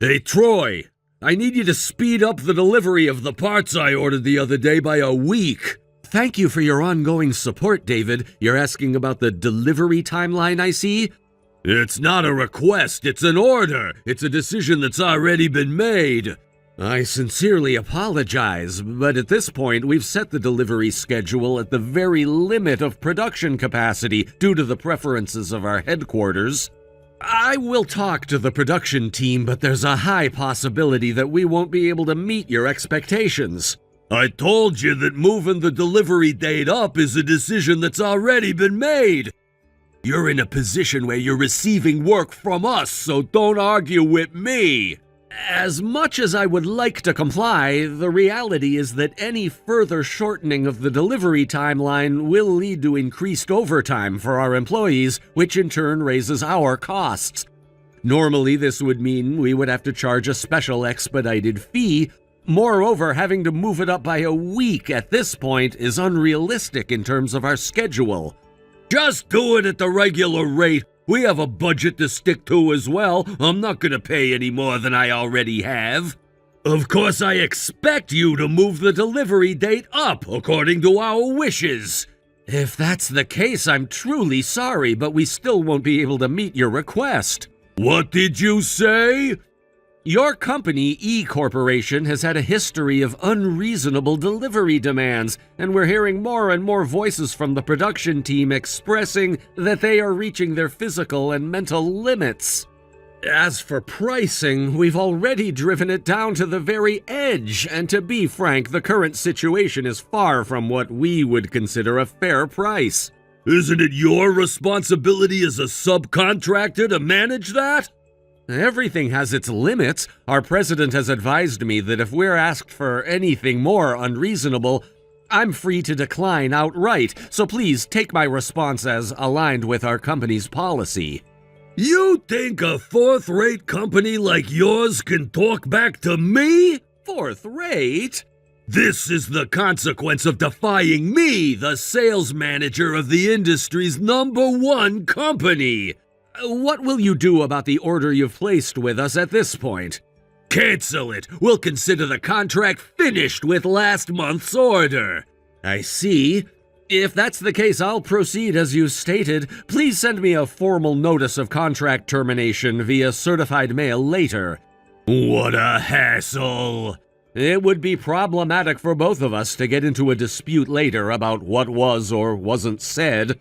Hey, Troy, I need you to speed up the delivery of the parts I ordered the other day by a week. Thank you for your ongoing support, David. You're asking about the delivery timeline, I see? It's not a request, it's an order. It's a decision that's already been made. I sincerely apologize, but at this point, we've set the delivery schedule at the very limit of production capacity due to the preferences of our headquarters. I will talk to the production team, but there's a high possibility that we won't be able to meet your expectations. I told you that moving the delivery date up is a decision that's already been made. You're in a position where you're receiving work from us, so don't argue with me. As much as I would like to comply, the reality is that any further shortening of the delivery timeline will lead to increased overtime for our employees, which in turn raises our costs. Normally, this would mean we would have to charge a special expedited fee. Moreover, having to move it up by a week at this point is unrealistic in terms of our schedule. Just do it at the regular rate. We have a budget to stick to as well. I'm not going to pay any more than I already have. Of course, I expect you to move the delivery date up according to our wishes. If that's the case, I'm truly sorry, but we still won't be able to meet your request. What did you say? Your company, E Corporation, has had a history of unreasonable delivery demands, and we're hearing more and more voices from the production team expressing that they are reaching their physical and mental limits. As for pricing, we've already driven it down to the very edge, and to be frank, the current situation is far from what we would consider a fair price. Isn't it your responsibility as a subcontractor to manage that? Everything has its limits. Our president has advised me that if we're asked for anything more unreasonable, I'm free to decline outright, so please take my response as aligned with our company's policy. You think a fourth-rate company like yours can talk back to me? Fourth-rate? This is the consequence of defying me, the sales manager of the industry's #1 company. What will you do about the order you've placed with us at this point? Cancel it. We'll consider the contract finished with last month's order. I see. If that's the case, I'll proceed as you stated. Please send me a formal notice of contract termination via certified mail later. What a hassle. It would be problematic for both of us to get into a dispute later about what was or wasn't said.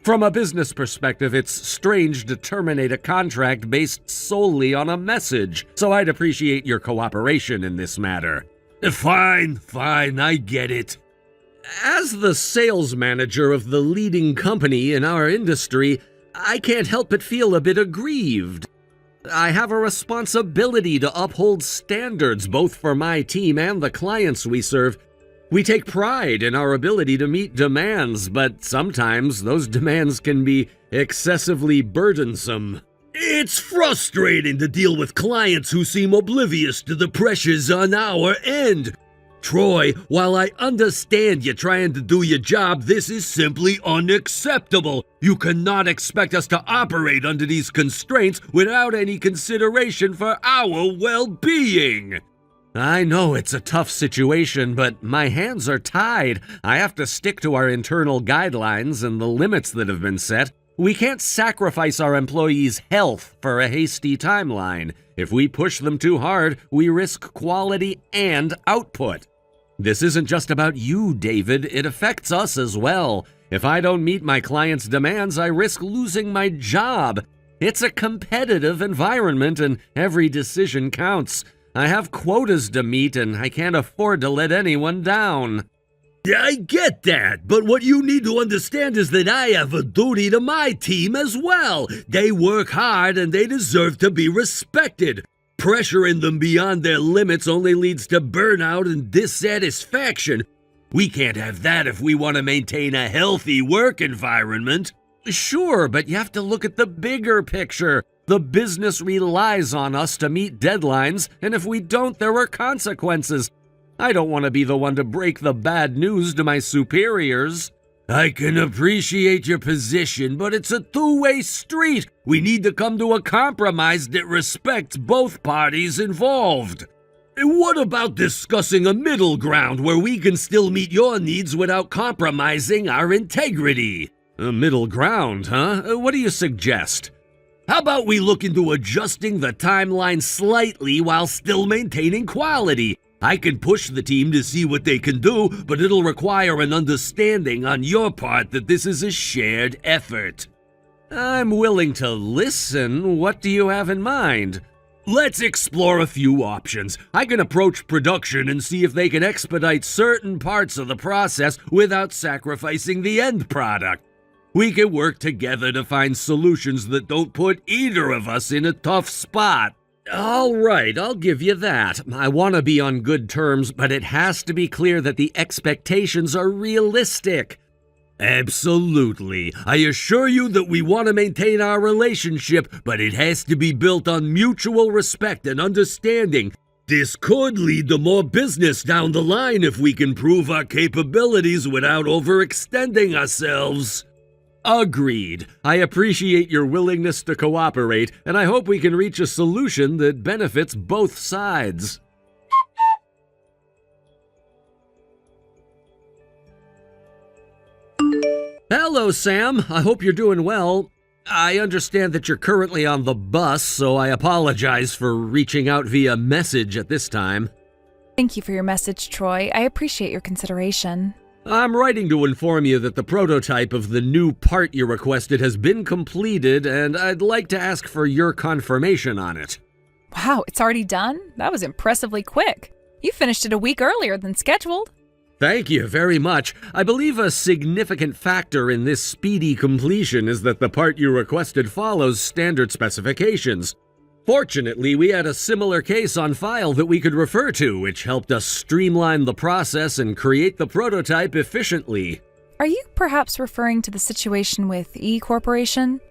From a business perspective, it's strange to terminate a contract based solely on a message, so I'd appreciate your cooperation in this matter. Fine, I get it. As the sales manager of the leading company in our industry, I can't help but feel a bit aggrieved. I have a responsibility to uphold standards both for my team and the clients we serve. We take pride in our ability to meet demands, but sometimes those demands can be excessively burdensome. It's frustrating to deal with clients who seem oblivious to the pressures on our end. Troy, while I understand you're trying to do your job, this is simply unacceptable. You cannot expect us to operate under these constraints without any consideration for our well-being. I know it's a tough situation, but my hands are tied. I have to stick to our internal guidelines and the limits that have been set. We can't sacrifice our employees' health for a hasty timeline. If we push them too hard, we risk quality and output. This isn't just about you, David. It affects us as well. If I don't meet my clients' demands, I risk losing my job. It's a competitive environment, and every decision counts. I have quotas to meet, and I can't afford to let anyone down. Yeah, I get that, but what you need to understand is that I have a duty to my team as well. They work hard, and they deserve to be respected. Pressuring them beyond their limits only leads to burnout and dissatisfaction. We can't have that if we want to maintain a healthy work environment. Sure, but you have to look at the bigger picture. The business relies on us to meet deadlines, and if we don't, there are consequences. I don't want to be the one to break the bad news to my superiors. I can appreciate your position, but it's a two-way street. We need to come to a compromise that respects both parties involved. What about discussing a middle ground where we can still meet your needs without compromising our integrity? A middle ground, huh? What do you suggest? How about we look into adjusting the timeline slightly while still maintaining quality? I can push the team to see what they can do, but it'll require an understanding on your part that this is a shared effort. I'm willing to listen. What do you have in mind? Let's explore a few options. I can approach production and see if they can expedite certain parts of the process without sacrificing the end product. We can work together to find solutions that don't put either of us in a tough spot. All right, I'll give you that. I want to be on good terms, but it has to be clear that the expectations are realistic. Absolutely. I assure you that we want to maintain our relationship, but it has to be built on mutual respect and understanding. This could lead to more business down the line if we can prove our capabilities without overextending ourselves. Agreed. I appreciate your willingness to cooperate, and I hope we can reach a solution that benefits both sides. Hello, Sam. I hope you're doing well. I understand that you're currently on the bus, so I apologize for reaching out via message at this time. Thank you for your message, Troy. I appreciate your consideration. I'm writing to inform you that the prototype of the new part you requested has been completed, and I'd like to ask for your confirmation on it. Wow, it's already done? That was impressively quick. You finished it a week earlier than scheduled. Thank you very much. I believe a significant factor in this speedy completion is that the part you requested follows standard specifications. Fortunately, we had a similar case on file that we could refer to, which helped us streamline the process and create the prototype efficiently. Are you perhaps referring to the situation with E Corporation?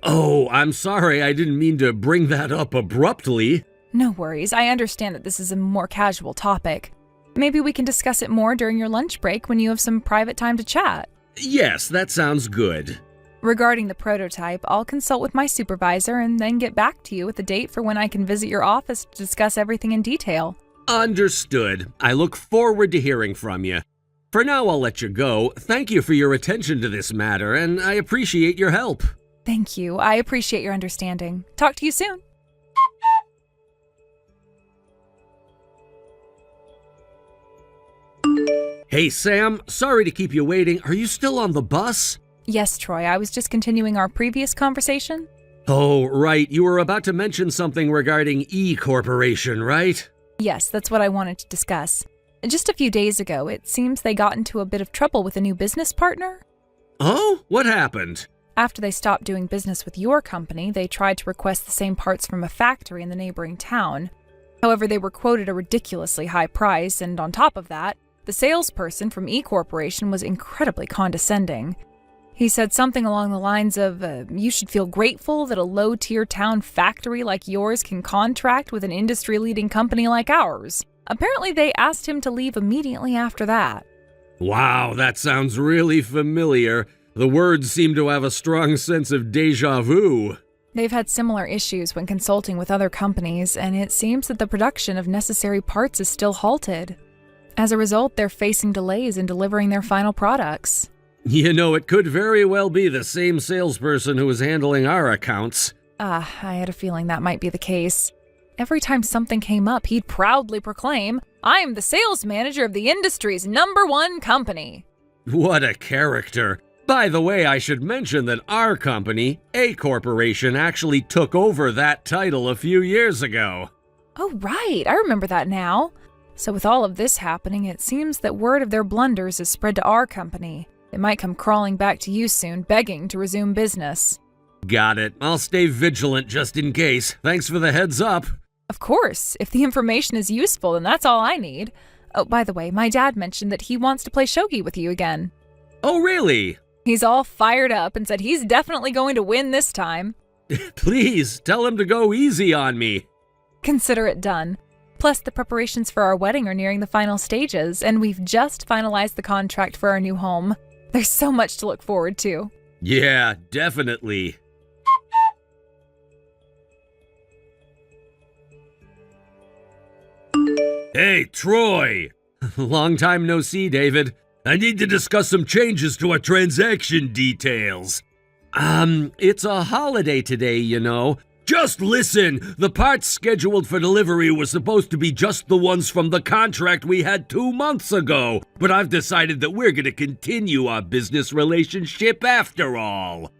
Oh, I'm sorry. I didn't mean to bring that up abruptly. No worries. I understand that this is a more casual topic. Maybe we can discuss it more during your lunch break when you have some private time to chat. Yes, that sounds good. Regarding the prototype, I'll consult with my supervisor and then get back to you with a date for when I can visit your office to discuss everything in detail. Understood. I look forward to hearing from you. For now, I'll let you go. Thank you for your attention to this matter, and I appreciate your help. Thank you. I appreciate your understanding. Talk to you soon. Hey, Sam. Sorry to keep you waiting. Are you still on the bus? Yes, Troy. I was just continuing our previous conversation. Oh, right. You were about to mention something regarding E Corporation, right? Yes, that's what I wanted to discuss. Just a few days ago, it seems they got into a bit of trouble with a new business partner. Oh? What happened? After they stopped doing business with your company, they tried to request the same parts from a factory in the neighboring town. However, they were quoted a ridiculously high price, and on top of that, the salesperson from E Corporation was incredibly condescending. He said something along the lines of, you should feel grateful that a low-tier town factory like yours can contract with an industry-leading company like ours. Apparently, they asked him to leave immediately after that. Wow, that sounds really familiar. The words seem to have a strong sense of déjà vu. They've had similar issues when consulting with other companies, and it seems that the production of necessary parts is still halted. As a result, they're facing delays in delivering their final products. You know, it could very well be the same salesperson who is handling our accounts. I had a feeling that might be the case. Every time something came up, he'd proudly proclaim, "I'm the sales manager of the industry's #1 company." What a character. By the way, I should mention that our company, A Corporation, actually took over that title a few years ago. Oh, right. I remember that now. So with all of this happening, it seems that word of their blunders is spread to our company. They might come crawling back to you soon, begging to resume business. Got it. I'll stay vigilant just in case. Thanks for the heads up. Of course. If the information is useful, then that's all I need. Oh, by the way, my dad mentioned that he wants to play shogi with you again. Oh, really? He's all fired up and said he's definitely going to win this time. Please, tell him to go easy on me. Consider it done. Plus, the preparations for our wedding are nearing the final stages, and we've just finalized the contract for our new home. There's so much to look forward to. Yeah, definitely. Hey, Troy! Long time no see, David. I need to discuss some changes to our transaction details. It's a holiday today, you know. Just listen! The parts scheduled for delivery were supposed to be just the ones from the contract we had 2 months ago, but I've decided that we're going to continue our business relationship after all.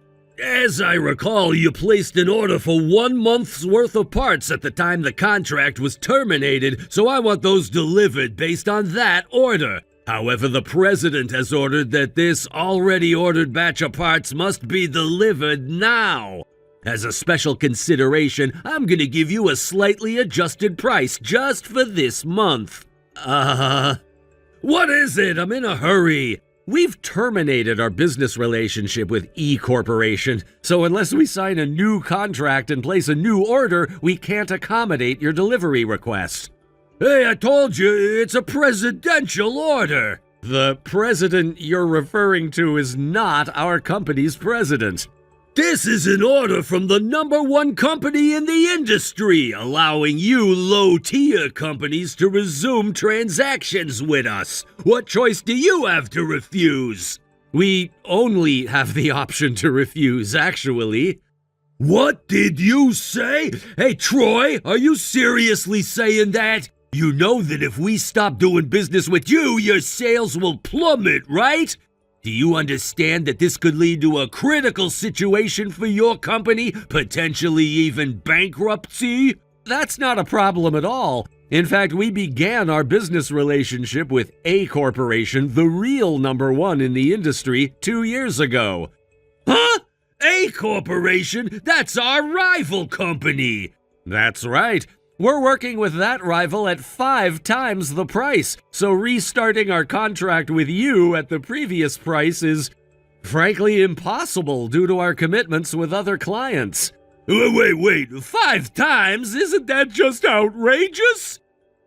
As I recall, you placed an order for 1 month's worth of parts at the time the contract was terminated, so I want those delivered based on that order. However, the president has ordered that this already ordered batch of parts must be delivered now. As a special consideration, I'm gonna give you a slightly adjusted price just for this month. What is it? I'm in a hurry. We've terminated our business relationship with E Corporation, so unless we sign a new contract and place a new order, we can't accommodate your delivery request. Hey, I told you, it's a presidential order. The president you're referring to is not our company's president. This is an order from the #1 company in the industry, allowing you low-tier companies to resume transactions with us. What choice do you have to refuse? We only have the option to refuse, actually. What did you say? Hey, Troy, are you seriously saying that? You know that if we stop doing business with you, your sales will plummet, right? Do you understand that this could lead to a critical situation for your company, potentially even bankruptcy? That's not a problem at all. In fact, we began our business relationship with A Corporation, the real #1 in the industry, 2 years ago. Huh? A Corporation? That's our rival company. That's right. We're working with that rival at 5 times the price, so restarting our contract with you at the previous price is, frankly, impossible due to our commitments with other clients. Wait, 5 times? Isn't that just outrageous?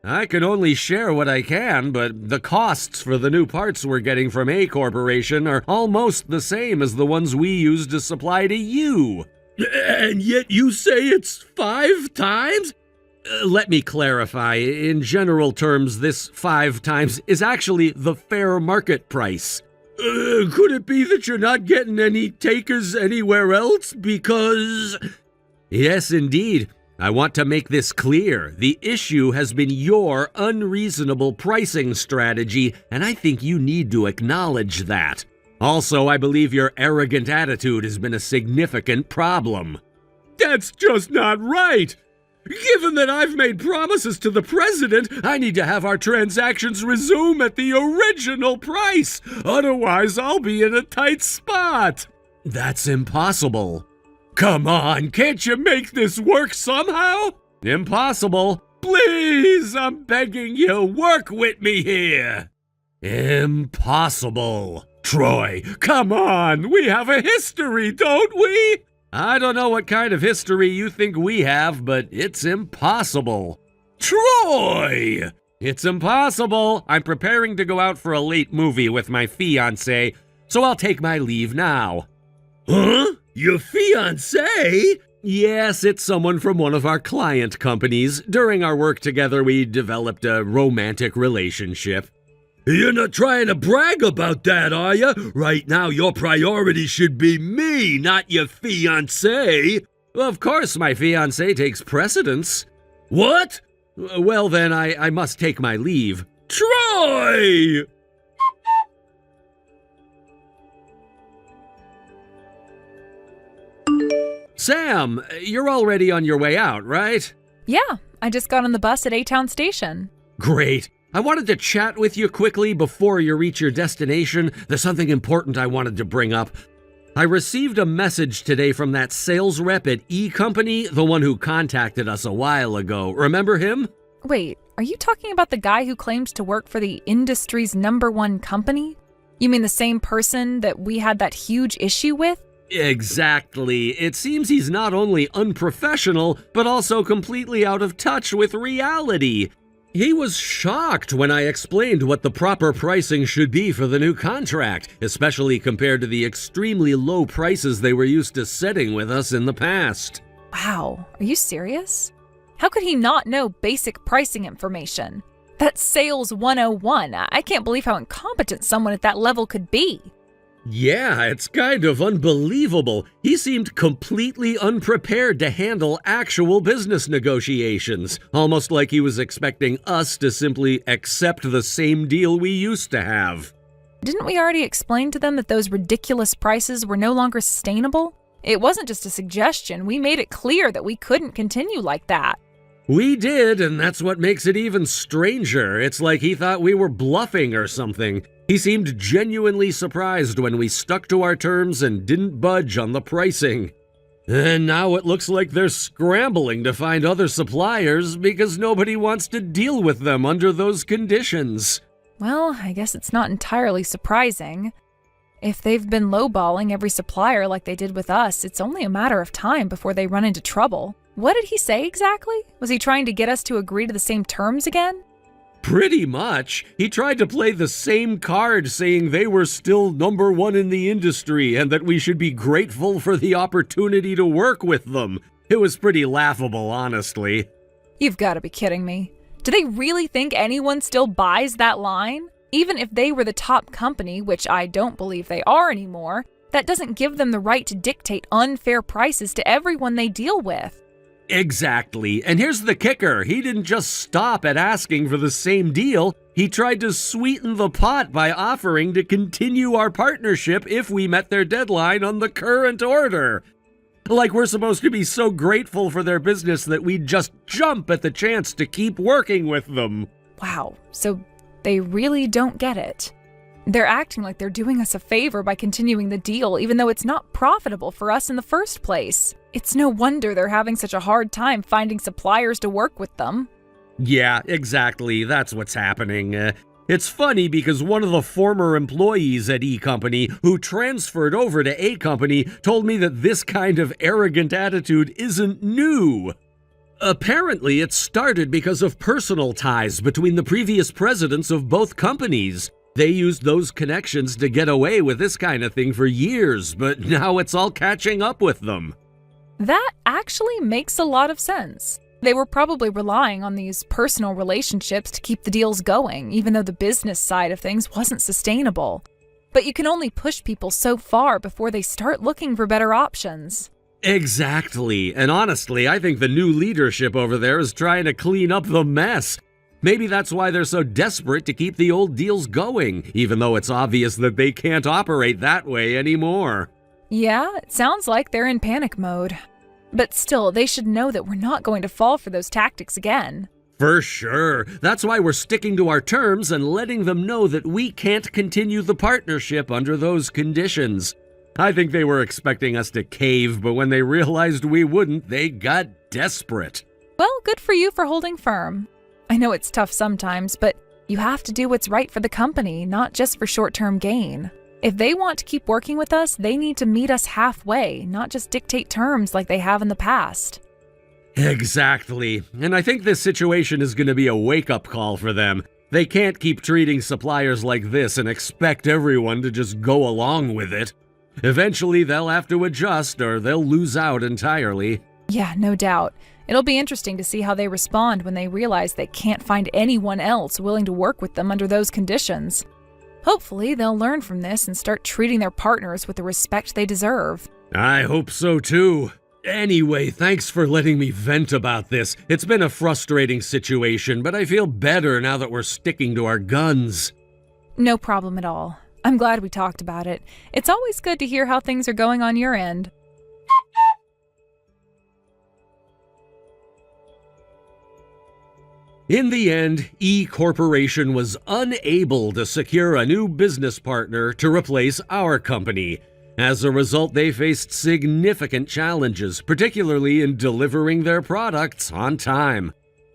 I can only share what I can, but the costs for the new parts we're getting from A Corporation are almost the same as the ones we use to supply to you. And yet you say it's 5 times? Let me clarify. In general terms, this 5 times is actually the fair market price. Could it be that you're not getting any takers anywhere else because... Yes, indeed. I want to make this clear. The issue has been your unreasonable pricing strategy, and I think you need to acknowledge that. Also, I believe your arrogant attitude has been a significant problem. That's just not right! Given that I've made promises to the president, I need to have our transactions resume at the original price. Otherwise, I'll be in a tight spot. That's impossible. Come on, can't you make this work somehow? Impossible. Please, I'm begging you, work with me here. Impossible. Troy, come on, we have a history, don't we? I don't know what kind of history you think we have, but it's impossible. Troy! It's impossible. I'm preparing to go out for a late movie with my fiancé, so I'll take my leave now. Huh? Your fiancé? Yes, it's someone from one of our client companies. During our work together, we developed a romantic relationship. You're not trying to brag about that, are you? Right now, your priority should be me, not your fiancé. Of course, my fiancé takes precedence. What? Well, then, I must take my leave. Troy! Sam, you're already on your way out, right? Yeah, I just got on the bus at A-Town Station. Great. I wanted to chat with you quickly before you reach your destination. There's something important I wanted to bring up. I received a message today from that sales rep at E Company, the one who contacted us a while ago. Remember him? Wait, are you talking about the guy who claims to work for the industry's #1 company? You mean the same person that we had that huge issue with? Exactly. It seems he's not only unprofessional, but also completely out of touch with reality. He was shocked when I explained what the proper pricing should be for the new contract, especially compared to the extremely low prices they were used to setting with us in the past. Wow, are you serious? How could he not know basic pricing information? That's sales 101. I can't believe how incompetent someone at that level could be. Yeah, it's kind of unbelievable. He seemed completely unprepared to handle actual business negotiations, almost like he was expecting us to simply accept the same deal we used to have. Didn't we already explain to them that those ridiculous prices were no longer sustainable? It wasn't just a suggestion. We made it clear that we couldn't continue like that. We did, and that's what makes it even stranger. It's like he thought we were bluffing or something. He seemed genuinely surprised when we stuck to our terms and didn't budge on the pricing. And now it looks like they're scrambling to find other suppliers because nobody wants to deal with them under those conditions. Well, I guess it's not entirely surprising. If they've been lowballing every supplier like they did with us, it's only a matter of time before they run into trouble. What did he say exactly? Was he trying to get us to agree to the same terms again? Pretty much. He tried to play the same card, saying they were still number one in the industry and that we should be grateful for the opportunity to work with them. It was pretty laughable, honestly. You've got to be kidding me. Do they really think anyone still buys that line? Even if they were the top company, which I don't believe they are anymore, that doesn't give them the right to dictate unfair prices to everyone they deal with. Exactly. And here's the kicker. He didn't just stop at asking for the same deal. He tried to sweeten the pot by offering to continue our partnership if we met their deadline on the current order. Like we're supposed to be so grateful for their business that we'd just jump at the chance to keep working with them. Wow, so they really don't get it. They're acting like they're doing us a favor by continuing the deal, even though it's not profitable for us in the first place. It's no wonder they're having such a hard time finding suppliers to work with them. Yeah, exactly. That's what's happening. It's funny because one of the former employees at E Company who transferred over to A Company told me that this kind of arrogant attitude isn't new. Apparently, it started because of personal ties between the previous presidents of both companies. They used those connections to get away with this kind of thing for years, but now it's all catching up with them. That actually makes a lot of sense. They were probably relying on these personal relationships to keep the deals going, even though the business side of things wasn't sustainable. But you can only push people so far before they start looking for better options. Exactly. And honestly, I think the new leadership over there is trying to clean up the mess. Maybe that's why they're so desperate to keep the old deals going, even though it's obvious that they can't operate that way anymore. Yeah, it sounds like they're in panic mode. But still, they should know that we're not going to fall for those tactics again. For sure. That's why we're sticking to our terms and letting them know that we can't continue the partnership under those conditions. I think they were expecting us to cave, but when they realized we wouldn't, they got desperate. Well, good for you for holding firm. I know it's tough sometimes, but you have to do what's right for the company, not just for short-term gain. If they want to keep working with us, they need to meet us halfway, not just dictate terms like they have in the past. Exactly. And I think this situation is going to be a wake-up call for them. They can't keep treating suppliers like this and expect everyone to just go along with it. Eventually, they'll have to adjust or they'll lose out entirely. Yeah, no doubt. It'll be interesting to see how they respond when they realize they can't find anyone else willing to work with them under those conditions. Hopefully, they'll learn from this and start treating their partners with the respect they deserve. I hope so too. Anyway, thanks for letting me vent about this. It's been a frustrating situation, but I feel better now that we're sticking to our guns. No problem at all. I'm glad we talked about it. It's always good to hear how things are going on your end. In the end, E Corporation was unable to secure a new business partner to replace our company. As a result, they faced significant challenges, particularly in delivering their products on time.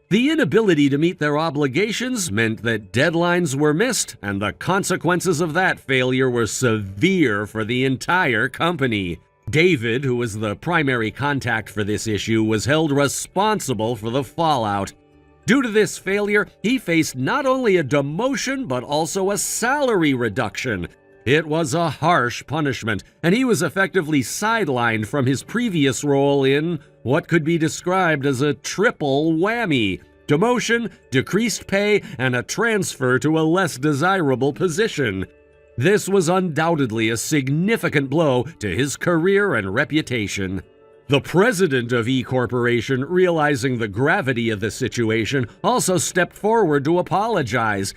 The inability to meet their obligations meant that deadlines were missed, and the consequences of that failure were severe for the entire company. David, who was the primary contact for this issue, was held responsible for the fallout. Due to this failure, he faced not only a demotion but also a salary reduction. It was a harsh punishment, and he was effectively sidelined from his previous role in what could be described as a triple whammy: demotion, decreased pay, and a transfer to a less desirable position. This was undoubtedly a significant blow to his career and reputation. The president of E Corporation, realizing the gravity of the situation, also stepped forward to apologize.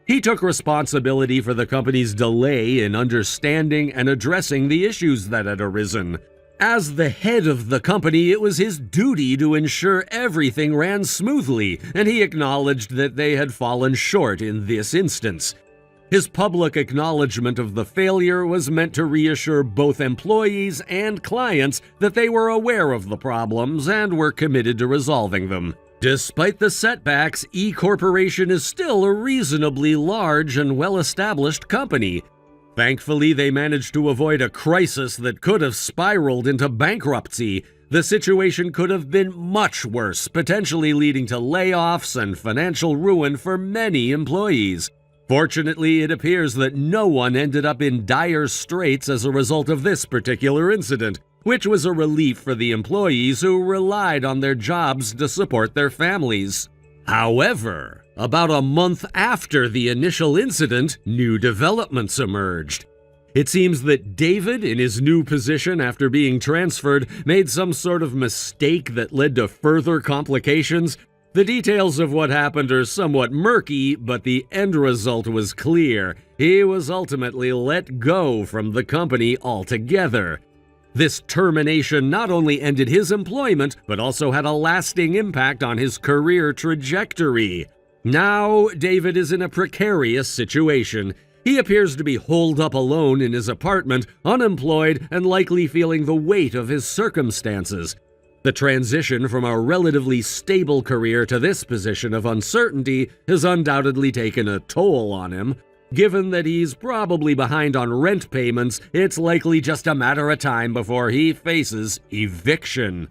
He took responsibility for the company's delay in understanding and addressing the issues that had arisen. As the head of the company, it was his duty to ensure everything ran smoothly, and he acknowledged that they had fallen short in this instance. His public acknowledgement of the failure was meant to reassure both employees and clients that they were aware of the problems and were committed to resolving them. Despite the setbacks, E Corporation is still a reasonably large and well-established company. Thankfully, they managed to avoid a crisis that could have spiraled into bankruptcy. The situation could have been much worse, potentially leading to layoffs and financial ruin for many employees. Fortunately, it appears that no one ended up in dire straits as a result of this particular incident, which was a relief for the employees who relied on their jobs to support their families. However, about a month after the initial incident, new developments emerged. It seems that David, in his new position after being transferred, made some sort of mistake that led to further complications. The details of what happened are somewhat murky, but the end result was clear. He was ultimately let go from the company altogether. This termination not only ended his employment, but also had a lasting impact on his career trajectory. Now, David is in a precarious situation. He appears to be holed up alone in his apartment, unemployed, and likely feeling the weight of his circumstances. The transition from a relatively stable career to this position of uncertainty has undoubtedly taken a toll on him. Given that he's probably behind on rent payments, it's likely just a matter of time before he faces eviction.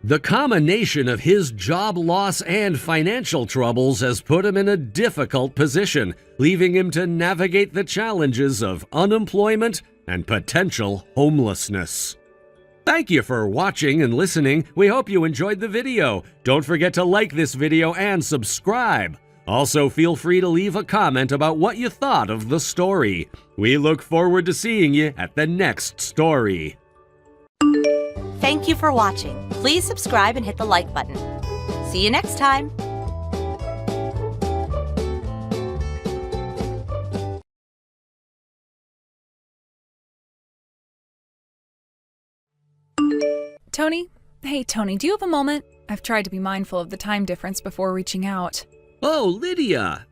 The combination of his job loss and financial troubles has put him in a difficult position, leaving him to navigate the challenges of unemployment and potential homelessness. Thank you for watching and listening. We hope you enjoyed the video. Don't forget to like this video and subscribe. Also, feel free to leave a comment about what you thought of the story. We look forward to seeing you at the next story. Thank you for watching. Please subscribe and hit the like button. See you next time. Tony? Hey, Tony, do you have a moment? I've tried to be mindful of the time difference before reaching out. Oh, Lydia!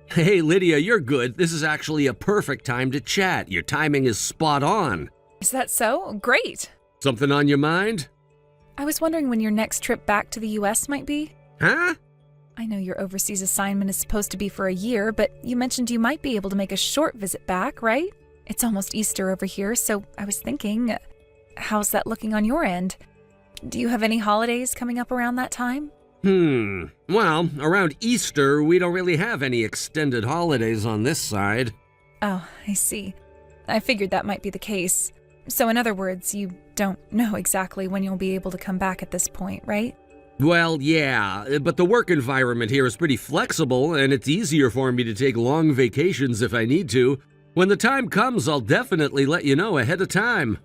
Hey, Lydia, you're good. This is actually a perfect time to chat. Your timing is spot on. Is that so? Great! Something on your mind? I was wondering when your next trip back to the US might be. Huh? I know your overseas assignment is supposed to be for a year, but you mentioned you might be able to make a short visit back, right? It's almost Easter over here, so I was thinking, how's that looking on your end? Do you have any holidays coming up around that time? Well, around Easter, we don't really have any extended holidays on this side. Oh, I see. I figured that might be the case. So in other words, you don't know exactly when you'll be able to come back at this point, right? Well, yeah, but the work environment here is pretty flexible, and it's easier for me to take long vacations if I need to. When the time comes, I'll definitely let you know ahead of time.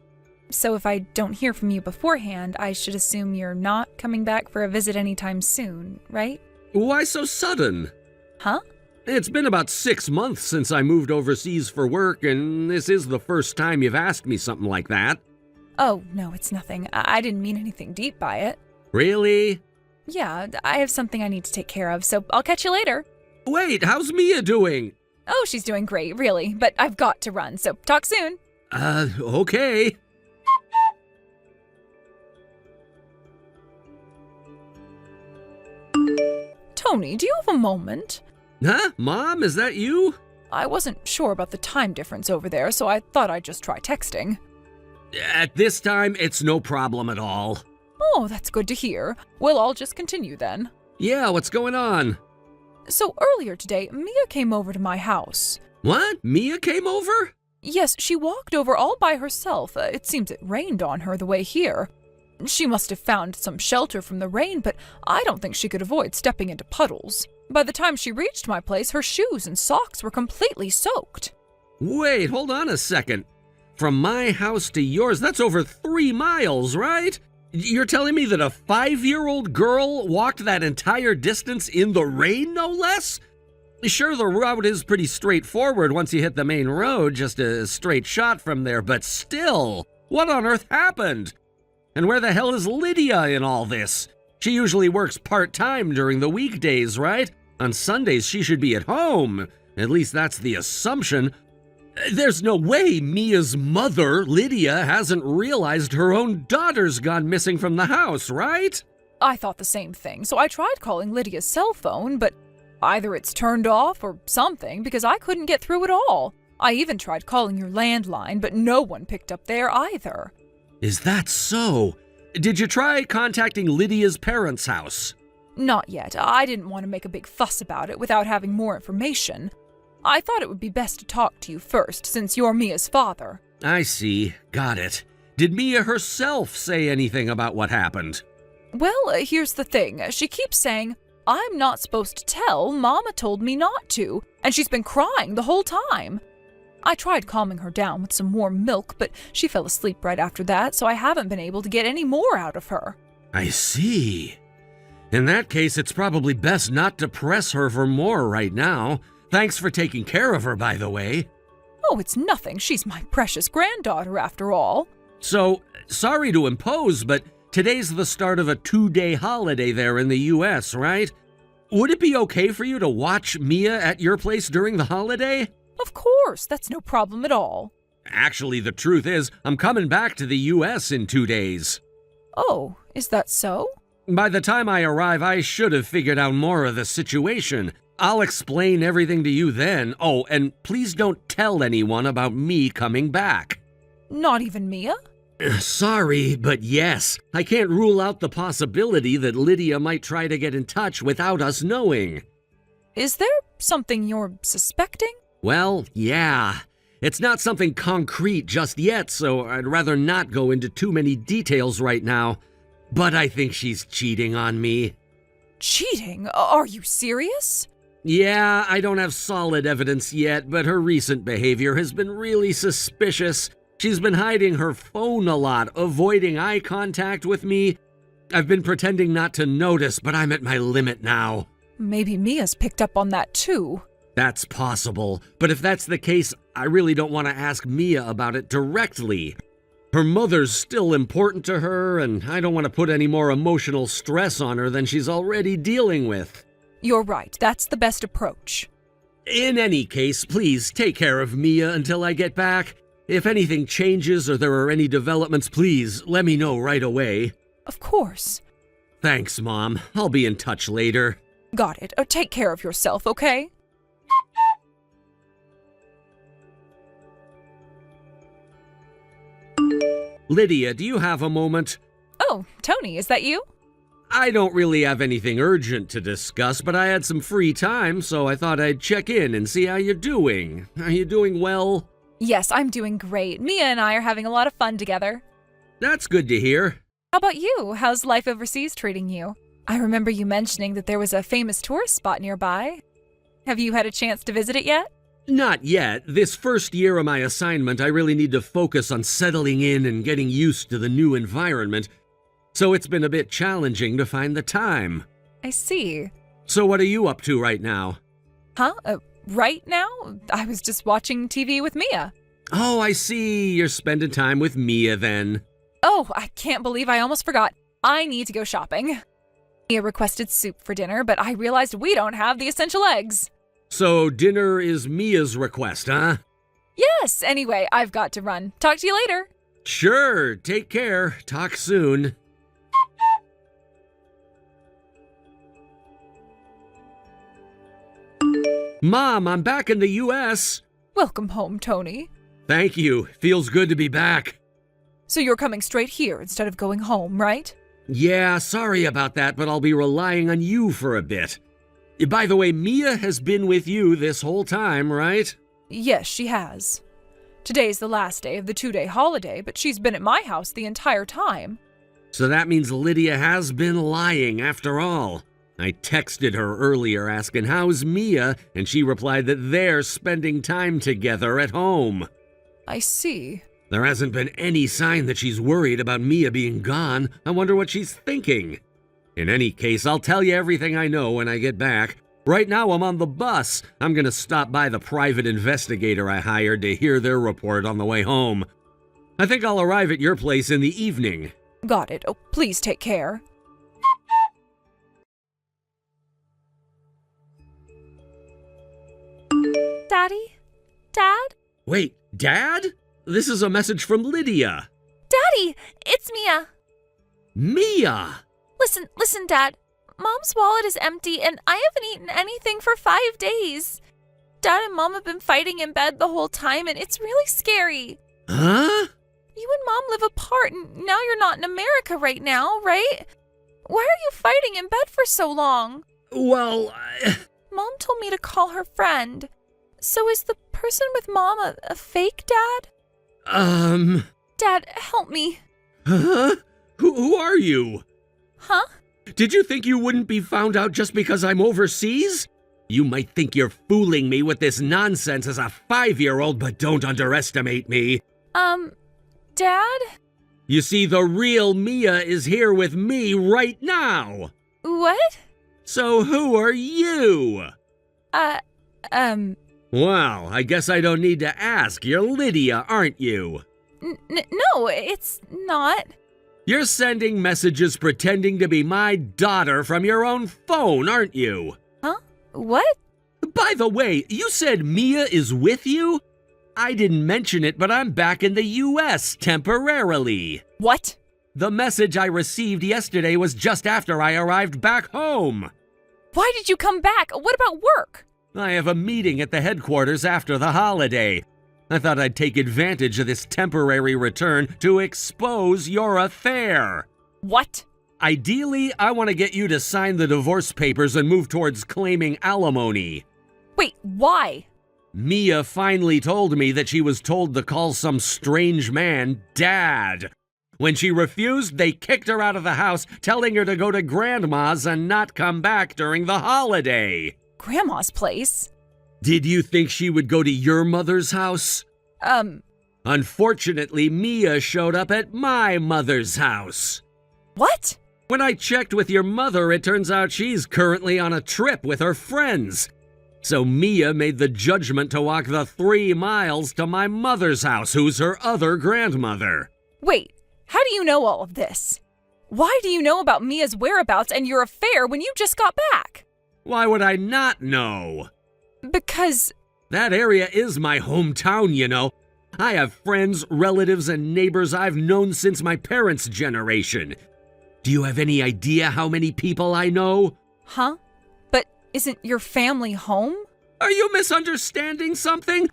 So if I don't hear from you beforehand, I should assume you're not coming back for a visit anytime soon, right? Why so sudden? Huh? It's been about 6 months since I moved overseas for work, and this is the first time you've asked me something like that. Oh, no, it's nothing. I didn't mean anything deep by it. Really? Yeah, I have something I need to take care of, so I'll catch you later. Wait, how's Mia doing? Oh, she's doing great, really, but I've got to run, so talk soon. Okay. Tony, do you have a moment? Huh? Mom, is that you? I wasn't sure about the time difference over there, so I thought I'd just try texting. At this time, it's no problem at all. Oh, that's good to hear. We'll all just continue then. Yeah, what's going on? So earlier today, Mia came over to my house. What? Mia came over? Yes, she walked over all by herself. It seems it rained on her the way here. She must have found some shelter from the rain, but I don't think she could avoid stepping into puddles. By the time she reached my place, her shoes and socks were completely soaked. Wait, hold on a second. From my house to yours, that's over 3 miles, right? You're telling me that a 5-year-old girl walked that entire distance in the rain, no less? Sure, the route is pretty straightforward once you hit the main road, just a straight shot from there, but still, what on earth happened? And where the hell is Lydia in all this? She usually works part-time during the weekdays, right? On Sundays, she should be at home. At least that's the assumption. There's no way Mia's mother, Lydia, hasn't realized her own daughter's gone missing from the house, right? I thought the same thing, so I tried calling Lydia's cell phone, but either it's turned off or something, because I couldn't get through at all. I even tried calling your landline, but no one picked up there either. Is that so? Did you try contacting Lydia's parents' house? Not yet. I didn't want to make a big fuss about it without having more information. I thought it would be best to talk to you first, since you're Mia's father. I see. Got it. Did Mia herself say anything about what happened? Well, here's the thing. She keeps saying, I'm not supposed to tell, Mama told me not to, and she's been crying the whole time. I tried calming her down with some warm milk, but she fell asleep right after that, so I haven't been able to get any more out of her. I see. In that case, it's probably best not to press her for more right now. Thanks for taking care of her, by the way. Oh, it's nothing. She's my precious granddaughter, after all. So, sorry to impose, but today's the start of a 2-day holiday there in the U.S., right? Would it be okay for you to watch Mia at your place during the holiday? Of course, that's no problem at all. Actually, the truth is, I'm coming back to the U.S. in 2 days. Oh, is that so? By the time I arrive, I should have figured out more of the situation. I'll explain everything to you then. Oh, and please don't tell anyone about me coming back. Not even Mia? Sorry, but yes. I can't rule out the possibility that Lydia might try to get in touch without us knowing. Is there something you're suspecting? Well, yeah. It's not something concrete just yet, so I'd rather not go into too many details right now. But I think she's cheating on me. Cheating? Are you serious? Yeah, I don't have solid evidence yet, but her recent behavior has been really suspicious. She's been hiding her phone a lot, avoiding eye contact with me. I've been pretending not to notice, but I'm at my limit now. Maybe Mia's picked up on that too. That's possible, but if that's the case, I really don't want to ask Mia about it directly. Her mother's still important to her, and I don't want to put any more emotional stress on her than she's already dealing with. You're right, that's the best approach. In any case, please take care of Mia until I get back. If anything changes or there are any developments, please let me know right away. Of course. Thanks, Mom. I'll be in touch later. Got it. Take care of yourself, okay? Lydia, do you have a moment? Oh, Tony, is that you? I don't really have anything urgent to discuss, but I had some free time, so I thought I'd check in and see how you're doing. Are you doing well? Yes, I'm doing great. Mia and I are having a lot of fun together. That's good to hear. How about you? How's life overseas treating you? I remember you mentioning that there was a famous tourist spot nearby. Have you had a chance to visit it yet? Not yet. This first year of my assignment, I really need to focus on settling in and getting used to the new environment, so it's been a bit challenging to find the time. I see. So what are you up to right now? Huh? Right now? I was just watching TV with Mia. Oh, I see. You're spending time with Mia then. Oh, I can't believe I almost forgot. I need to go shopping. Mia requested soup for dinner, but I realized we don't have the essential eggs. So dinner is Mia's request, huh? Yes, anyway, I've got to run. Talk to you later. Sure, take care. Talk soon. Mom, I'm back in the U.S. Welcome home, Tony. Thank you. Feels good to be back. So you're coming straight here instead of going home, right? Yeah, sorry about that, but I'll be relying on you for a bit. By the way, Mia has been with you this whole time, right? Yes, she has. Today's the last day of the 2-day holiday, but she's been at my house the entire time. So that means Lydia has been lying after all. I texted her earlier asking how's Mia, and she replied that they're spending time together at home. I see. There hasn't been any sign that she's worried about Mia being gone. I wonder what she's thinking. In any case, I'll tell you everything I know when I get back. Right now I'm on the bus. I'm gonna stop by the private investigator I hired to hear their report on the way home. I think I'll arrive at your place in the evening. Got it. Oh, please take care. Daddy? Dad? Wait, Dad? This is a message from Lydia. Daddy, it's Mia. Mia! Listen, Dad. Mom's wallet is empty and I haven't eaten anything for 5 days. Dad and Mom have been fighting in bed the whole time and it's really scary. Huh? You and Mom live apart and now you're not in America right now, right? Why are you fighting in bed for so long? Well, Mom told me to call her friend. So is the person with Mom a fake dad? Dad, help me. Huh? Who are you? Huh? Did you think you wouldn't be found out just because I'm overseas? You might think you're fooling me with this nonsense as a 5-year-old, but don't underestimate me. Dad? You see, the real Mia is here with me right now. What? So who are you? Well, I guess I don't need to ask. You're Lydia, aren't you? No, it's not. You're sending messages pretending to be my daughter from your own phone, aren't you? Huh? What? By the way, you said Mia is with you? I didn't mention it, but I'm back in the U.S. temporarily. What? The message I received yesterday was just after I arrived back home. Why did you come back? What about work? I have a meeting at the headquarters after the holiday. I thought I'd take advantage of this temporary return to expose your affair. What? Ideally, I want to get you to sign the divorce papers and move towards claiming alimony. Wait, why? Mia finally told me that she was told to call some strange man Dad. When she refused, they kicked her out of the house, telling her to go to Grandma's and not come back during the holiday. Grandma's place? Did you think she would go to your mother's house? Unfortunately, Mia showed up at my mother's house. What? When I checked with your mother, it turns out she's currently on a trip with her friends. So Mia made the judgment to walk the 3 miles to my mother's house, who's her other grandmother. Wait, how do you know all of this? Why do you know about Mia's whereabouts and your affair when you just got back? Why would I not know? Because... That area is my hometown, you know. I have friends, relatives, and neighbors I've known since my parents' generation. Do you have any idea how many people I know? Huh? But isn't your family home? Are you misunderstanding something?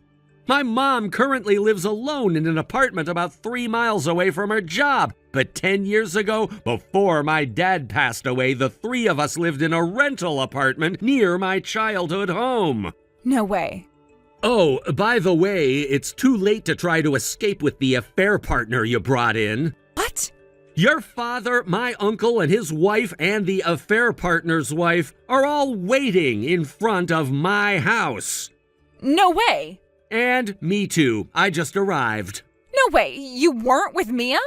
My mom currently lives alone in an apartment about 3 miles away from her job. But 10 years ago, before my dad passed away, the 3 of us lived in a rental apartment near my childhood home. No way. Oh, by the way, it's too late to try to escape with the affair partner you brought in. What? Your father, my uncle, and his wife, and the affair partner's wife are all waiting in front of my house. No way. And me too. I just arrived. No way. You weren't with Mia?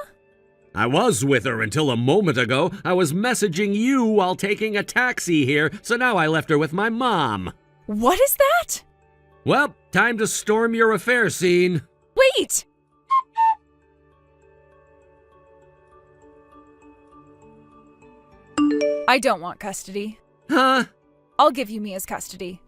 I was with her until a moment ago. I was messaging you while taking a taxi here, so now I left her with my mom. What is that? Well, time to storm your affair scene. Wait! I don't want custody. Huh? I'll give you Mia's custody.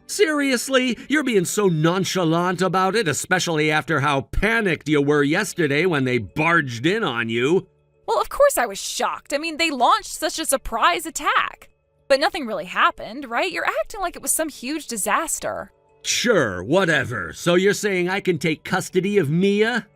Seriously? You're being so nonchalant about it, especially after how panicked you were yesterday when they barged in on you. Well, of course I was shocked. I mean, they launched such a surprise attack. But nothing really happened, right? You're acting like it was some huge disaster. Sure, whatever. So you're saying I can take custody of Mia?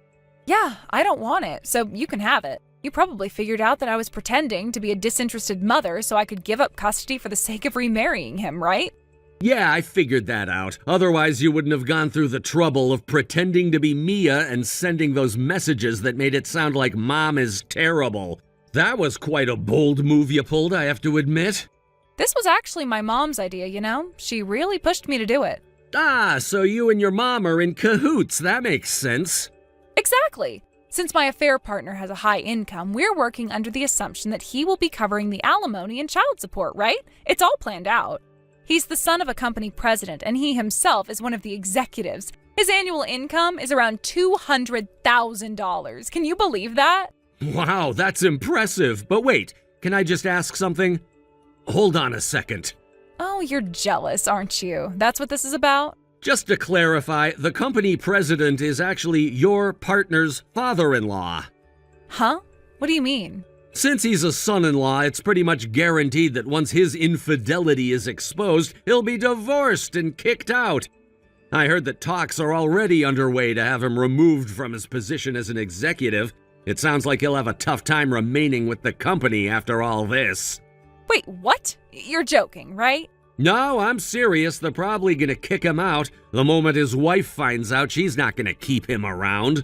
Yeah, I don't want it, so you can have it. You probably figured out that I was pretending to be a disinterested mother so I could give up custody for the sake of remarrying him, right? Yeah, I figured that out. Otherwise, you wouldn't have gone through the trouble of pretending to be Mia and sending those messages that made it sound like Mom is terrible. That was quite a bold move you pulled, I have to admit. This was actually my mom's idea, you know? She really pushed me to do it. Ah, so you and your mom are in cahoots. That makes sense. Exactly. Since my affair partner has a high income, we're working under the assumption that he will be covering the alimony and child support, right? It's all planned out. He's the son of a company president, and he himself is one of the executives. His annual income is around $200,000. Can you believe that? Wow, that's impressive. But wait, can I just ask something? Hold on a second. Oh, you're jealous, aren't you? That's what this is about? Just to clarify, the company president is actually your partner's father-in-law. Huh? What do you mean? Since he's a son-in-law, it's pretty much guaranteed that once his infidelity is exposed, he'll be divorced and kicked out. I heard that talks are already underway to have him removed from his position as an executive. It sounds like he'll have a tough time remaining with the company after all this. Wait, what? You're joking, right? No, I'm serious. They're probably gonna kick him out. The moment his wife finds out, she's not gonna keep him around.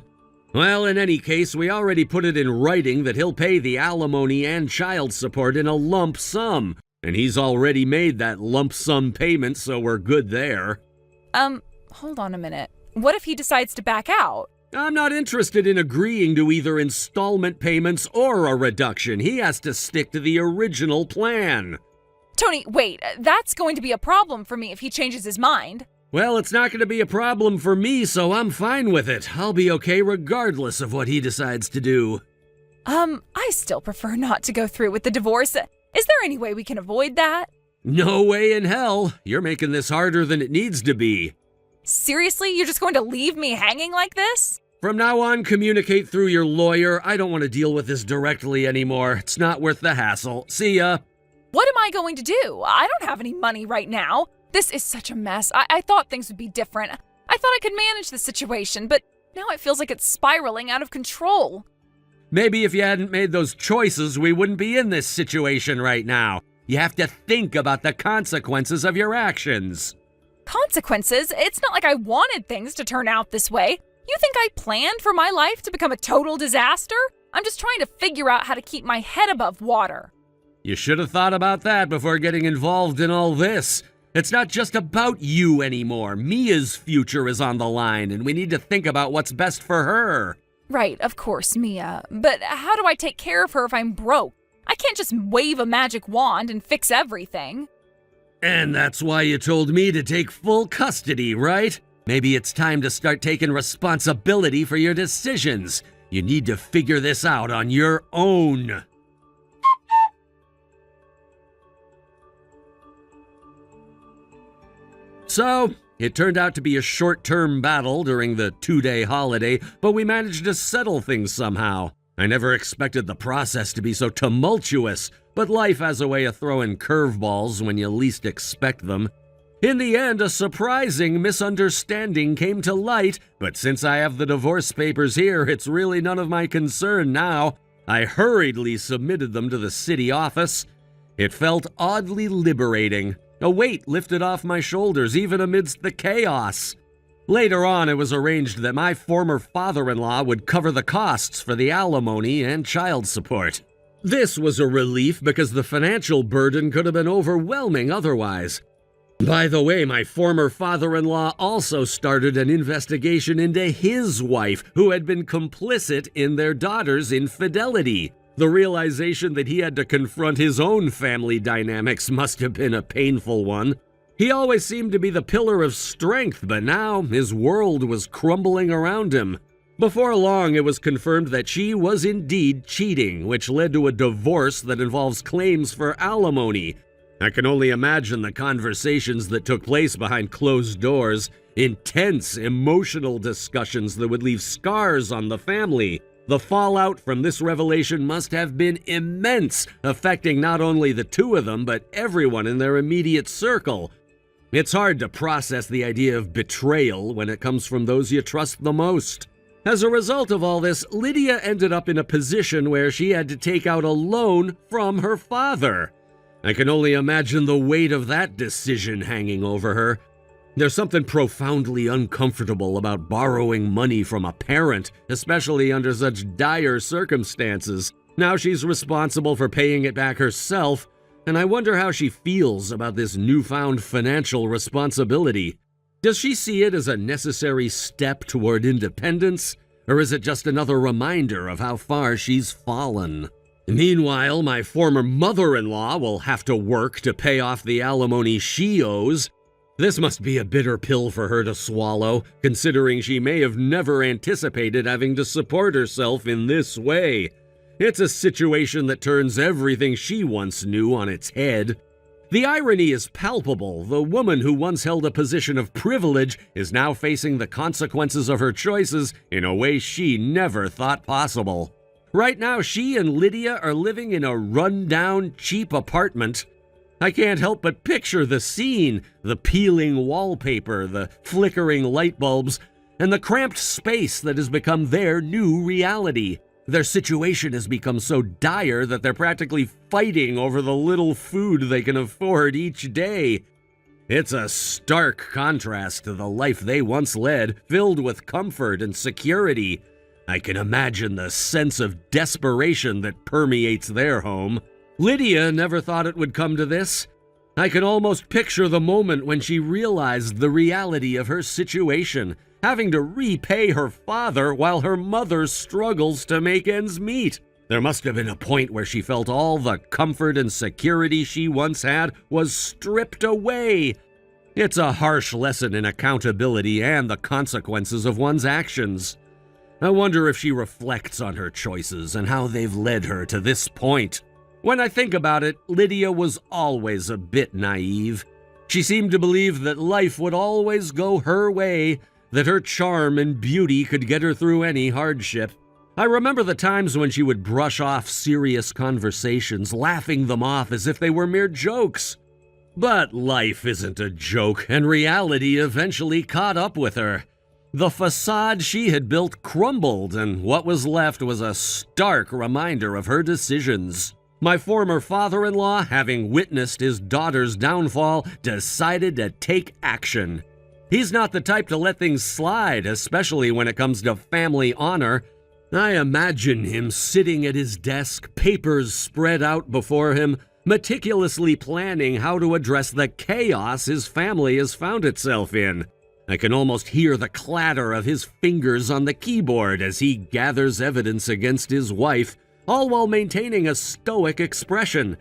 Well, in any case, we already put it in writing that he'll pay the alimony and child support in a lump sum. And he's already made that lump sum payment, so we're good there. Hold on a minute. What if he decides to back out? I'm not interested in agreeing to either installment payments or a reduction. He has to stick to the original plan. Tony, wait. That's going to be a problem for me if he changes his mind. Well, it's not going to be a problem for me, so I'm fine with it. I'll be okay regardless of what he decides to do. I still prefer not to go through with the divorce. Is there any way we can avoid that? No way in hell. You're making this harder than it needs to be. Seriously? You're just going to leave me hanging like this? From now on, communicate through your lawyer. I don't want to deal with this directly anymore. It's not worth the hassle. See ya. What am I going to do? I don't have any money right now. This is such a mess. I thought things would be different. I thought I could manage the situation, but now it feels like it's spiraling out of control. Maybe if you hadn't made those choices, we wouldn't be in this situation right now. You have to think about the consequences of your actions. Consequences? It's not like I wanted things to turn out this way. You think I planned for my life to become a total disaster? I'm just trying to figure out how to keep my head above water. You should have thought about that before getting involved in all this. It's not just about you anymore. Mia's future is on the line, and we need to think about what's best for her. Right, of course, Mia. But how do I take care of her if I'm broke? I can't just wave a magic wand and fix everything. And that's why you told me to take full custody, right? Maybe it's time to start taking responsibility for your decisions. You need to figure this out on your own. So, it turned out to be a short-term battle during the 2-day holiday, but we managed to settle things somehow. I never expected the process to be so tumultuous, but life has a way of throwing curveballs when you least expect them. In the end, a surprising misunderstanding came to light, but since I have the divorce papers here, it's really none of my concern now. I hurriedly submitted them to the city office. It felt oddly liberating. A weight lifted off my shoulders even amidst the chaos. Later on, it was arranged that my former father-in-law would cover the costs for the alimony and child support. This was a relief because the financial burden could have been overwhelming otherwise. By the way, my former father-in-law also started an investigation into his wife, who had been complicit in their daughter's infidelity. The realization that he had to confront his own family dynamics must have been a painful one. He always seemed to be the pillar of strength, but now his world was crumbling around him. Before long, it was confirmed that she was indeed cheating, which led to a divorce that involves claims for alimony. I can only imagine the conversations that took place behind closed doors, intense, emotional discussions that would leave scars on the family. The fallout from this revelation must have been immense, affecting not only the two of them, but everyone in their immediate circle. It's hard to process the idea of betrayal when it comes from those you trust the most. As a result of all this, Lydia ended up in a position where she had to take out a loan from her father. I can only imagine the weight of that decision hanging over her. There's something profoundly uncomfortable about borrowing money from a parent, especially under such dire circumstances. Now she's responsible for paying it back herself, and I wonder how she feels about this newfound financial responsibility. Does she see it as a necessary step toward independence, or is it just another reminder of how far she's fallen? Meanwhile, my former mother-in-law will have to work to pay off the alimony she owes. This must be a bitter pill for her to swallow, considering she may have never anticipated having to support herself in this way. It's a situation that turns everything she once knew on its head. The irony is palpable. The woman who once held a position of privilege is now facing the consequences of her choices in a way she never thought possible. Right now, she and Lydia are living in a run-down, cheap apartment. I can't help but picture the scene, the peeling wallpaper, the flickering light bulbs, and the cramped space that has become their new reality. Their situation has become so dire that they're practically fighting over the little food they can afford each day. It's a stark contrast to the life they once led, filled with comfort and security. I can imagine the sense of desperation that permeates their home. Lydia never thought it would come to this. I can almost picture the moment when she realized the reality of her situation, having to repay her father while her mother struggles to make ends meet. There must have been a point where she felt all the comfort and security she once had was stripped away. It's a harsh lesson in accountability and the consequences of one's actions. I wonder if she reflects on her choices and how they've led her to this point. When I think about it, Lydia was always a bit naive. She seemed to believe that life would always go her way, that her charm and beauty could get her through any hardship. I remember the times when she would brush off serious conversations, laughing them off as if they were mere jokes. But life isn't a joke, and reality eventually caught up with her. The facade she had built crumbled, and what was left was a stark reminder of her decisions. My former father-in-law, having witnessed his daughter's downfall, decided to take action. He's not the type to let things slide, especially when it comes to family honor. I imagine him sitting at his desk, papers spread out before him, meticulously planning how to address the chaos his family has found itself in. I can almost hear the clatter of his fingers on the keyboard as he gathers evidence against his wife, all while maintaining a stoic expression.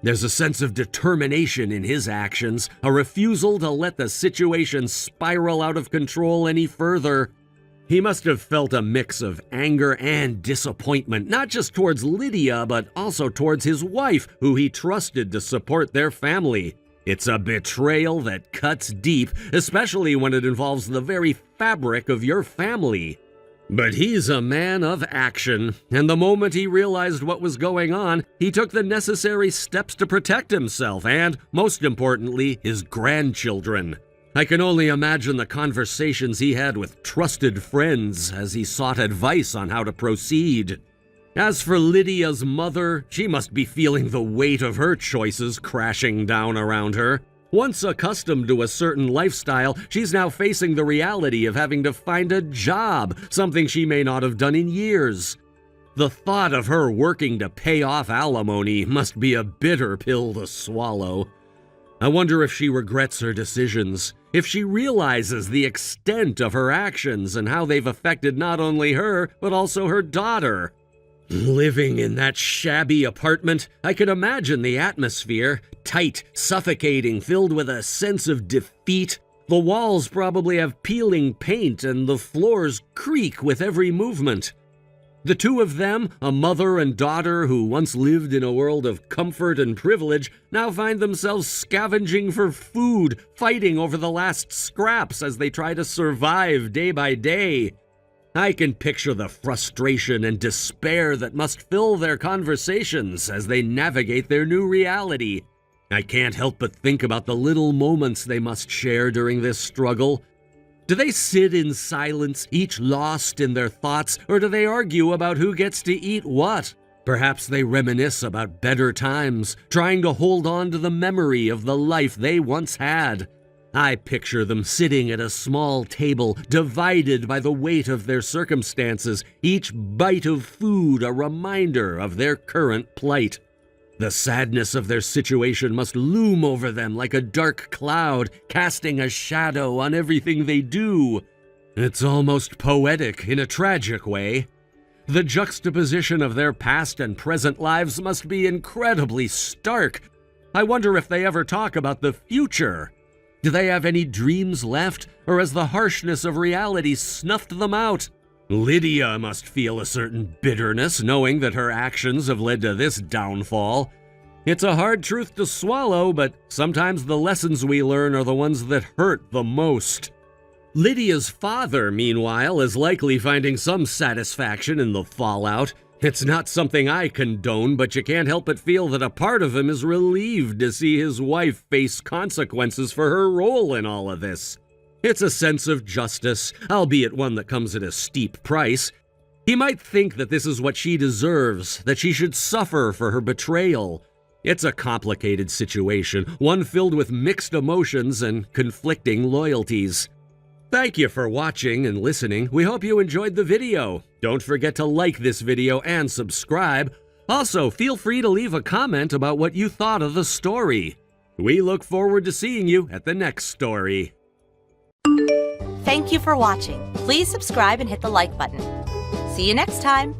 There's a sense of determination in his actions, a refusal to let the situation spiral out of control any further. He must have felt a mix of anger and disappointment, not just towards Lydia, but also towards his wife, who he trusted to support their family. It's a betrayal that cuts deep, especially when it involves the very fabric of your family. But he's a man of action, and the moment he realized what was going on, he took the necessary steps to protect himself and, most importantly, his grandchildren. I can only imagine the conversations he had with trusted friends as he sought advice on how to proceed. As for Lydia's mother, she must be feeling the weight of her choices crashing down around her. Once accustomed to a certain lifestyle, she's now facing the reality of having to find a job, something she may not have done in years. The thought of her working to pay off alimony must be a bitter pill to swallow. I wonder if she regrets her decisions, if she realizes the extent of her actions and how they've affected not only her, but also her daughter. Living in that shabby apartment, I can imagine the atmosphere, tight, suffocating, filled with a sense of defeat. The walls probably have peeling paint and the floors creak with every movement. The two of them, a mother and daughter who once lived in a world of comfort and privilege, now find themselves scavenging for food, fighting over the last scraps as they try to survive day by day. I can picture the frustration and despair that must fill their conversations as they navigate their new reality. I can't help but think about the little moments they must share during this struggle. Do they sit in silence, each lost in their thoughts, or do they argue about who gets to eat what? Perhaps they reminisce about better times, trying to hold on to the memory of the life they once had. I picture them sitting at a small table, divided by the weight of their circumstances, each bite of food a reminder of their current plight. The sadness of their situation must loom over them like a dark cloud, casting a shadow on everything they do. It's almost poetic in a tragic way. The juxtaposition of their past and present lives must be incredibly stark. I wonder if they ever talk about the future. Do they have any dreams left, or has the harshness of reality snuffed them out? Lydia must feel a certain bitterness, knowing that her actions have led to this downfall. It's a hard truth to swallow, but sometimes the lessons we learn are the ones that hurt the most. Lydia's father, meanwhile, is likely finding some satisfaction in the fallout. It's not something I condone, but you can't help but feel that a part of him is relieved to see his wife face consequences for her role in all of this. It's a sense of justice, albeit one that comes at a steep price. He might think that this is what she deserves, that she should suffer for her betrayal. It's a complicated situation, one filled with mixed emotions and conflicting loyalties. Thank you for watching and listening. We hope you enjoyed the video. Don't forget to like this video and subscribe. Also, feel free to leave a comment about what you thought of the story. We look forward to seeing you at the next story. Thank you for watching. Please subscribe and hit the like button. See you next time.